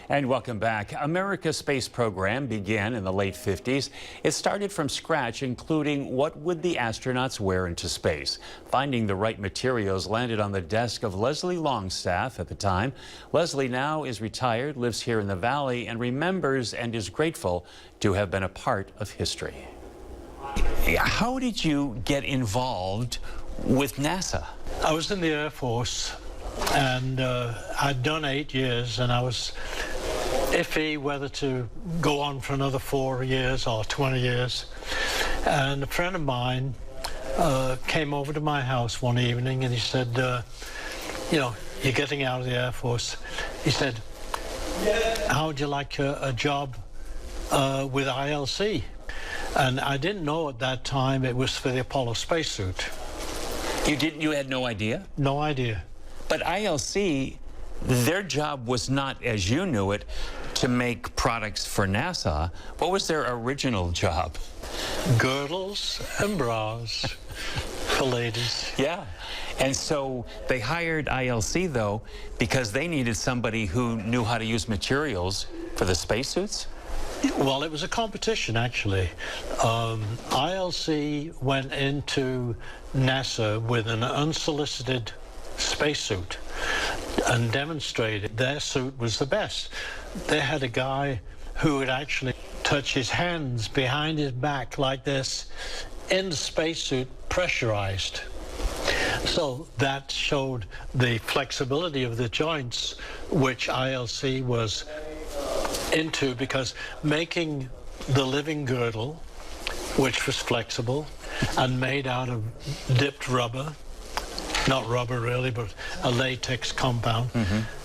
And welcome back. America's space program began in the late 50s. It started from scratch, including what would the astronauts wear into space. Finding the right materials landed on the desk of Leslie Longstaff at the time. Leslie now is retired, lives here in the Valley, and remembers and is grateful to have been a part of history. How did you get involved with NASA? I was in the Air Force, and I'd done 8 years, and I was iffy whether to go on for another 4 years or 20 years. And a friend of mine came over to my house one evening, and he said, you know, you're getting out of the Air Force. He said, how would you like a job with ILC? And I didn't know at that time it was for the Apollo spacesuit. You didn't? You had no idea? No idea. But ILC, their job was not, as you knew it, to make products for NASA. What was their original job? Girdles and bras for ladies. Yeah. And so they hired ILC, though, because they needed somebody who knew how to use materials for the spacesuits? Well, it was a competition, actually. ILC went into NASA with an unsolicited spacesuit and demonstrated their suit was the best. They had a guy who would actually touch his hands behind his back like this in the spacesuit, pressurized. So that showed the flexibility of the joints, which ILC was into, because making the living girdle, which was flexible and made out of dipped rubber, not rubber really, but a latex compound,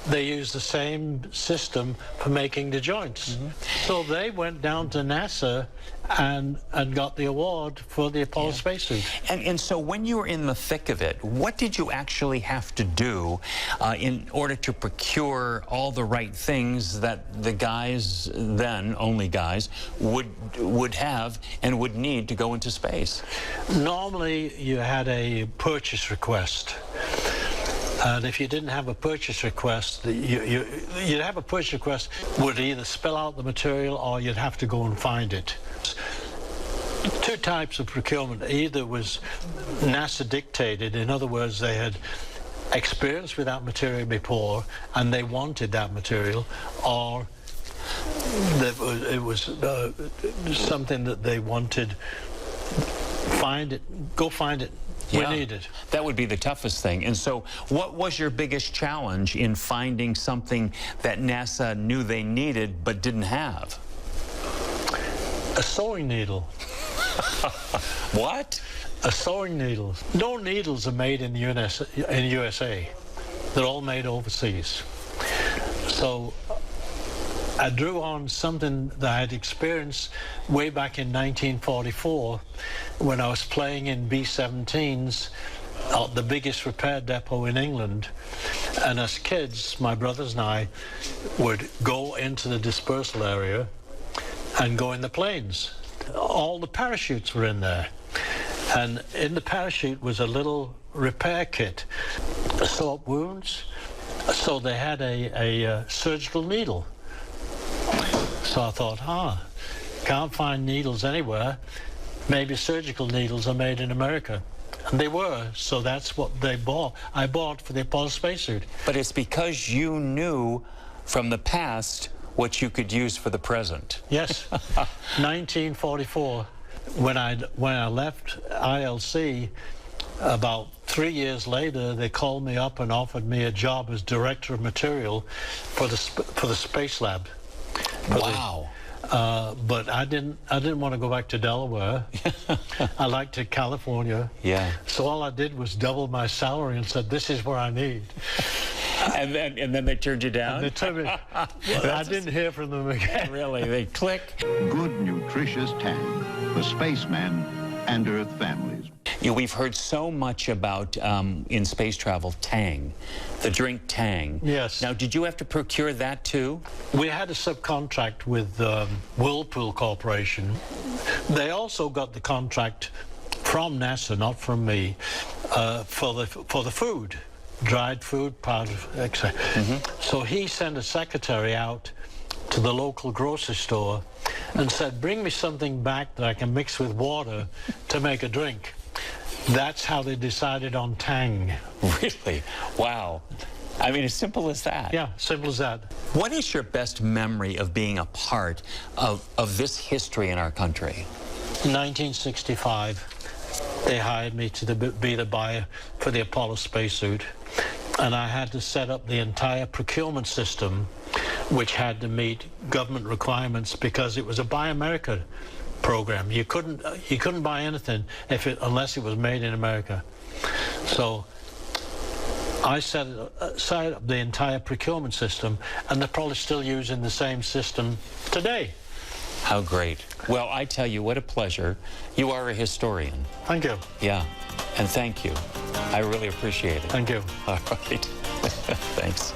they used the same system for making the joints. So they went down to NASA and got the award for the Apollo spacesuit. And so when you were in the thick of it, what did you actually have to do in order to procure all the right things that the guys, then only guys, would have and would need to go into space? Normally you had a purchase request. And if you didn't have a purchase request, you'd have a purchase request would either spell out the material or you'd have to go and find it. Two types of procurement. Either was NASA dictated, in other words, they had experience with that material before and they wanted that material, or it was something that they wanted, go find it. We need it. That would be the toughest thing. And so what was your biggest challenge in finding something that NASA knew they needed but didn't have? A sewing needle. What? A sewing needle. No needles are made in the USA. They're all made overseas. So I drew on something that I had experienced way back in 1944 when I was playing in B-17s at the biggest repair depot in England. And as kids, my brothers and I would go into the dispersal area and go in the planes. All the parachutes were in there. And in the parachute was a little repair kit. Sew up wounds. So they had a surgical needle. So I thought, can't find needles anywhere. Maybe surgical needles are made in America. And they were, so that's what they bought. I bought for the Apollo spacesuit. But it's because you knew from the past what you could use for the present. Yes. 1944, when I left ILC, about 3 years later, they called me up and offered me a job as director of material for the space lab. Wow. But I didn't want to go back to Delaware. I liked it, California. Yeah. So all I did was double my salary and said, this is where I need. And then they turned you down? And they turned me. I didn't hear from them again. Really, they click. Good, nutritious Tang for spacemen and Earth families. We've heard so much about, in space travel, Tang, the drink Tang. Yes. Now, did you have to procure that too? We had a subcontract with Whirlpool Corporation. They also got the contract from NASA, not from me, for the food, dried food, powder, etc. So he sent a secretary out to the local grocery store and said, bring me something back that I can mix with water to make a drink. That's how they decided on Tang. Really? Wow. I mean, as simple as that. Yeah, simple as that. What is your best memory of being a part of this history in our country? In 1965, they hired me to be the buyer for the Apollo spacesuit, and I had to set up the entire procurement system, which had to meet government requirements because it was a Buy America program. You couldn't buy anything unless it was made in America. So I set up the entire procurement system, and they're probably still using the same system today. How great. Well, I tell you, what a pleasure. You are a historian. Thank you. Yeah, and thank you. I really appreciate it. Thank you. All right. Thanks.